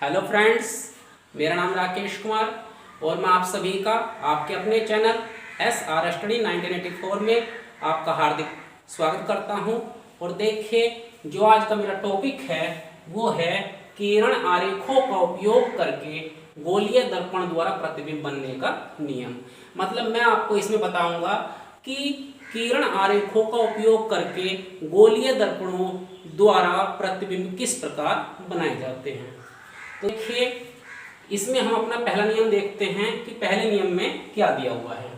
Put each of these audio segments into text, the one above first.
Hello friends, मेरा नाम राकेश कुमार और मैं आप सभी का आपके अपने चैनल SR स्टडी 1984 में आपका हार्दिक स्वागत करता हूं। और देखिए, जो आज का मेरा टॉपिक है वो है किरण आरेखों का उपयोग करके गोलीय दर्पण द्वारा प्रतिबिंब बनने का नियम। मतलब मैं आपको इसमें बताऊंगा कि किरण आरेखों का उपयोग करके गोलीय दर्पणों द्वारा प्रतिबिंब किस प्रकार बनाए जाते हैं। तो देखिए, इसमें हम अपना पहला नियम देखते हैं कि पहले नियम में क्या दिया हुआ है।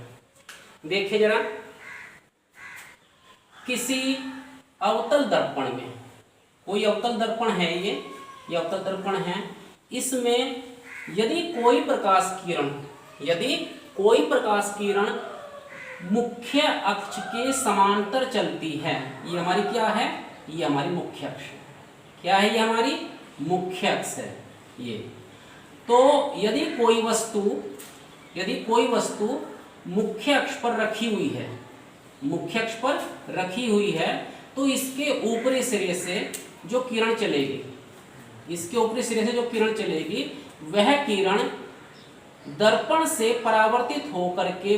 देखिए जरा, किसी अवतल दर्पण में, कोई अवतल दर्पण है, ये अवतल दर्पण है, इसमें यदि कोई प्रकाश किरण मुख्य अक्ष के समांतर चलती है, ये हमारी क्या है, ये हमारी मुख्य अक्ष है। क्या है, ये हमारी मुख्य अक्ष है ये। तो यदि कोई वस्तु मुख्य अक्ष पर रखी हुई है, तो इसके ऊपरी सिरे से जो किरण चलेगी, वह किरण दर्पण से परावर्तित होकर के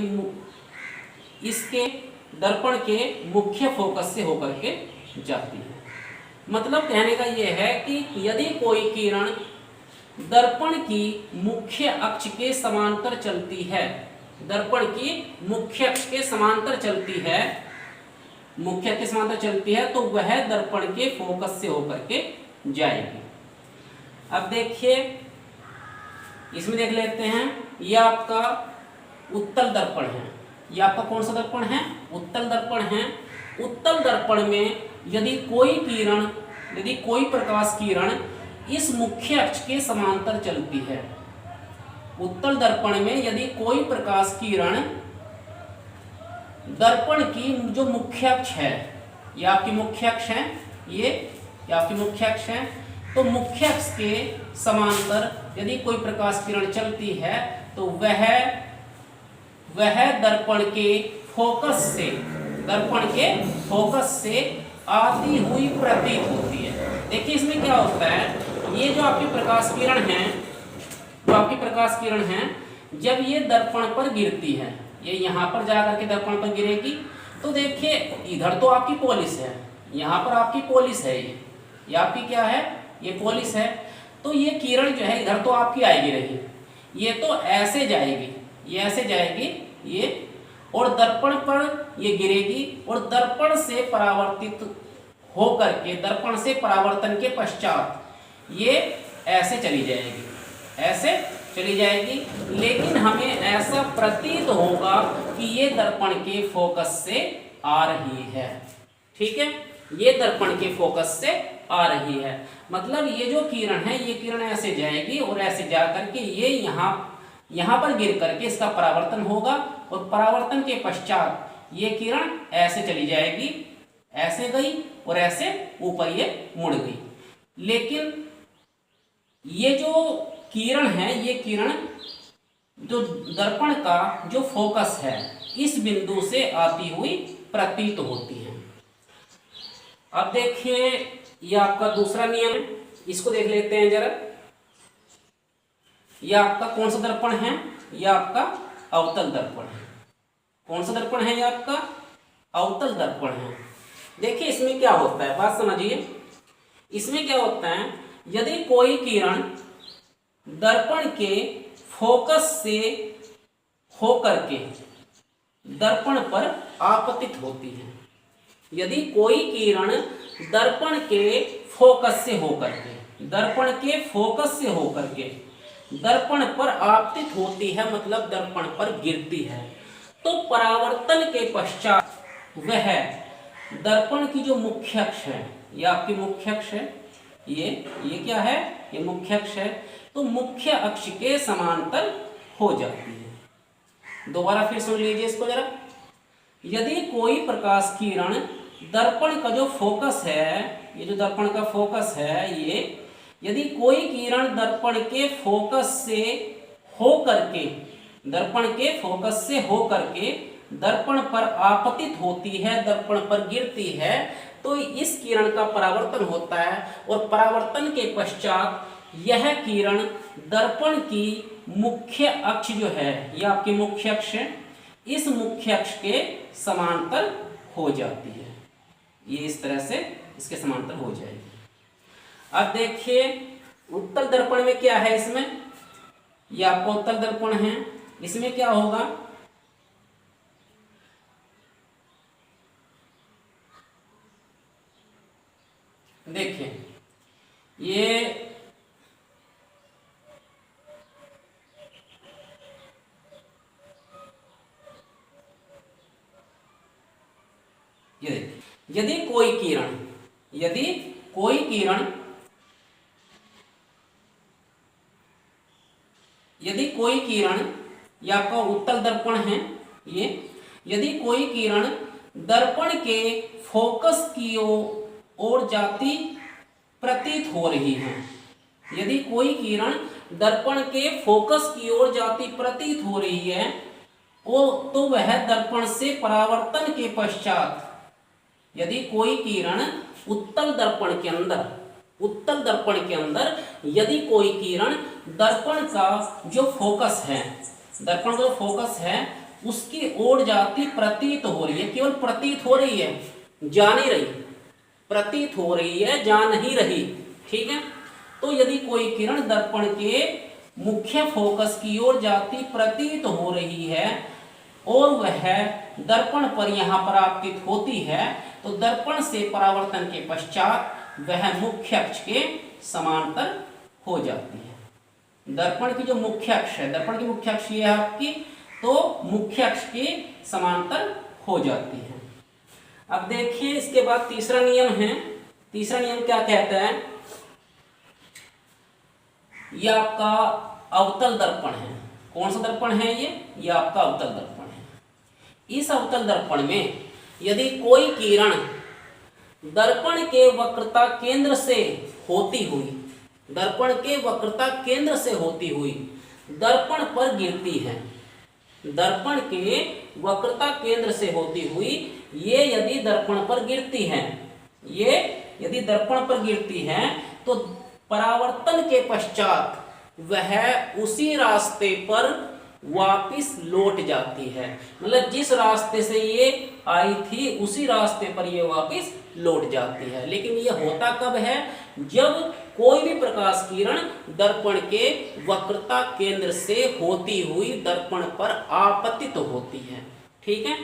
इसके दर्पण के मुख्य फोकस से होकर के जाती है। मतलब कहने का यह है कि यदि कोई किरण दर्पण की मुख्य अक्ष के समांतर चलती है, तो वह दर्पण के फोकस से होकर के जाएगी। अब देखिए, इसमें देख लेते हैं, यह आपका उत्तल दर्पण है। यह आपका कौन सा दर्पण है? उत्तल दर्पण है। उत्तल दर्पण में यदि कोई प्रकाश किरण इस मुख्य अक्ष के समांतर चलती है, उत्तल दर्पण में यदि कोई प्रकाश किरण दर्पण की जो मुख्य अक्ष है, ये आपकी मुख्य अक्ष है, ये आपकी मुख्य अक्ष है, तो मुख्य अक्ष के समांतर यदि कोई प्रकाश किरण चलती है, तो वह दर्पण के फोकस से आती हुई प्रतीत होती है। देखिए, इसमें क्या होता है, ये जो आपकी प्रकाश किरण है, जब ये दर्पण पर गिरती है, ये यहाँ पर जाकर के दर्पण पर गिरेगी, तो देखिए इधर तो आपकी पॉलिश है, यहाँ पर आपकी पॉलिश है, ये आपकी क्या है, ये पॉलिश है। तो ये किरण जो है इधर तो आपकी आएगी नहीं, ये तो ऐसे जाएगी, ये और दर्पण पर ये गिरेगी और दर्पण से परावर्तन के पश्चात ये ऐसे चली जाएगी, लेकिन हमें ऐसा प्रतीत होगा कि ये दर्पण के फोकस से आ रही है। ठीक है, ये दर्पण के फोकस से आ रही है। मतलब ये जो किरण है, ये किरण ऐसे जाएगी और ऐसे जा करके ये यहाँ पर गिर करके इसका परावर्तन होगा और परावर्तन के पश्चात ये किरण ऐसे चली जाएगी, ऐसे गई और ऐसे ऊपर ये मुड़ गई। लेकिन ये जो किरण है, ये किरण जो दर्पण का जो फोकस है, इस बिंदु से आती हुई प्रतीत होती है। अब देखिए, ये आपका दूसरा नियम है, इसको देख लेते हैं जरा। यह आपका कौन सा दर्पण है? यह आपका अवतल दर्पण है। कौन सा दर्पण है? यह आपका अवतल दर्पण है। देखिए, इसमें क्या होता है, बात समझिए। इसमें क्या होता है, यदि कोई किरण दर्पण के फोकस से होकर के दर्पण पर आपतित होती है, यदि कोई किरण दर्पण के फोकस से होकर के दर्पण पर आपतित होती है, मतलब दर्पण पर गिरती है, तो परावर्तन के पश्चात वह दर्पण की जो मुख्य अक्ष है, ये आपकी मुख्य अक्ष है, ये क्या है, ये मुख्य अक्ष है, तो मुख्य अक्ष के समांतर हो जाती है। दोबारा फिर सुन लीजिए इसको जरा। यदि कोई प्रकाश किरण दर्पण का जो फोकस है, ये जो दर्पण का फोकस है, ये यदि कोई किरण दर्पण के फोकस से होकर के दर्पण पर आपतित होती है, दर्पण पर गिरती है, तो इस किरण का परावर्तन होता है और परावर्तन के पश्चात यह किरण दर्पण की मुख्य अक्ष जो है, यह आपकी मुख्य अक्ष है, इस मुख्य अक्ष के समांतर हो जाती है। ये इस तरह से इसके समांतर हो जाएगी। अब देखिए उत्तल दर्पण में क्या है, इसमें ये आपका उत्तल दर्पण है, इसमें क्या होगा, देखिए ये देखिए यदि कोई किरण ये आपका उत्तल दर्पण है, ये यदि कोई किरण दर्पण के फोकस की ओर जाती प्रतीत हो रही है, यदि कोई किरण दर्पण के फोकस की ओर जाती प्रतीत हो रही है तो वह दर्पण से परावर्तन के पश्चात, यदि कोई किरण उत्तल दर्पण के अंदर यदि कोई किरण दर्पण का जो फोकस है उसकी ओर जाती प्रतीत हो रही है, केवल प्रतीत हो रही है, जा नहीं रही, प्रतीत हो रही है, जा नहीं रही, ठीक है। तो यदि कोई किरण दर्पण के मुख्य फोकस की ओर जाती प्रतीत हो रही है और वह दर्पण पर यहां पर आपतित होती है, तो दर्पण से परावर्तन के पश्चात वह मुख्य अक्ष के समांतर हो जाती है। दर्पण की जो मुख्य अक्ष है, दर्पण की मुख्य अक्ष ये है आपकी, तो मुख्य अक्ष के समांतर हो जाती है। अब देखिए इसके बाद तीसरा नियम है। तीसरा नियम क्या कहता है, यह आपका अवतल दर्पण है। कौन सा दर्पण है ये आपका अवतल दर्पण है। इस अवतल दर्पण में यदि कोई किरण दर्पण के वक्रता केंद्र से होती हुई दर्पण दर्पण पर गिरती है, दर्पण के वक्रता केंद्र से होती हुई ये यदि दर्पण पर गिरती है तो परावर्तन के पश्चात वह उसी रास्ते पर वापिस लौट जाती है, मतलब जिस रास्ते से ये आई थी उसी रास्ते पर ये वापिस लौट जाती है। लेकिन ये होता कब है, जब कोई भी प्रकाश किरण दर्पण के वक्रता केंद्र से होती हुई दर्पण पर आपतित होती है, ठीक है।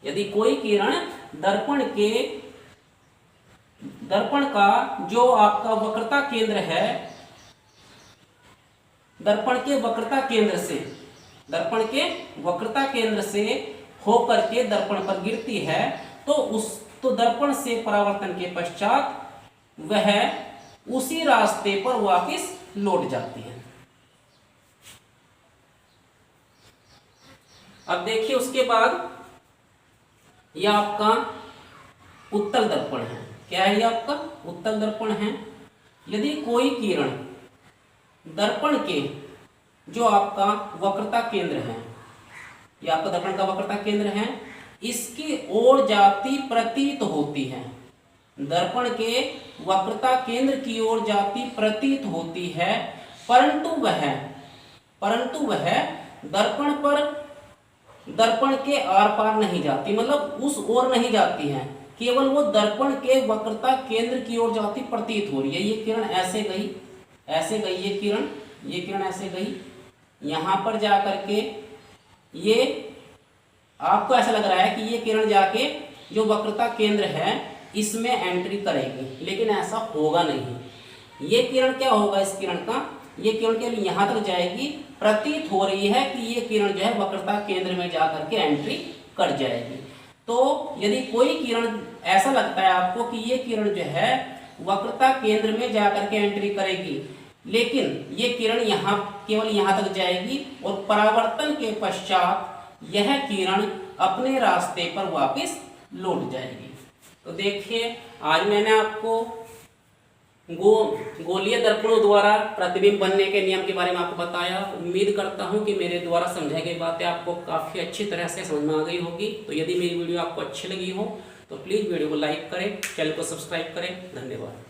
यदि कोई किरण दर्पण का जो आपका वक्रता केंद्र है, दर्पण के वक्रता केंद्र से होकर के दर्पण पर गिरती है, तो दर्पण से परावर्तन के पश्चात वह उसी रास्ते पर वापस लौट जाती है। अब देखिए उसके बाद यह आपका उत्तल दर्पण है। क्या है ये आपका उत्तल दर्पण है। यदि कोई किरण दर्पण के जो आपका वक्रता केंद्र है, यह आपका दर्पण का वक्रता केंद्र है, इसकी ओर जाती प्रतीत होती है, दर्पण के वक्रता केंद्र की ओर जाती प्रतीत होती है, परंतु वह दर्पण के आर पार नहीं जाती, मतलब उस ओर नहीं जाती है, केवल वो दर्पण के वक्रता केंद्र की ओर जाती प्रतीत हो रही है। ये किरण ऐसे गई, ये किरण ऐसे गई, यहां पर जाकर के ये आपको ऐसा लग रहा है कि ये किरण जाके जो वक्रता केंद्र है इसमें एंट्री करेगी, लेकिन ऐसा होगा नहीं। ये किरण क्या होगा, इस किरण का, ये किरण के लिए यहां तक जाएगी, प्रतीत हो रही है कि ये किरण जो है वक्रता केंद्र में जाकर के एंट्री कर जाएगी। तो यदि कोई किरण ऐसा लगता है आपको कि ये किरण जो है वक्रता केंद्र में जाकर के एंट्री करेगी, लेकिन ये किरण केवल यहां तक जाएगी और परावर्तन के पश्चात यह किरण अपने रास्ते पर वापस लौट जाएगी। तो देखिए आज मैंने आपको गोलीय दर्पणों द्वारा प्रतिबिंब बनने के नियम के बारे में आपको बताया। उम्मीद करता हूं कि मेरे द्वारा समझाई गई बातें आपको काफ़ी अच्छी तरह से समझ में आ गई होगी। तो यदि मेरी वीडियो आपको अच्छी लगी हो तो प्लीज़ वीडियो को लाइक करें, चैनल को सब्सक्राइब करें। धन्यवाद।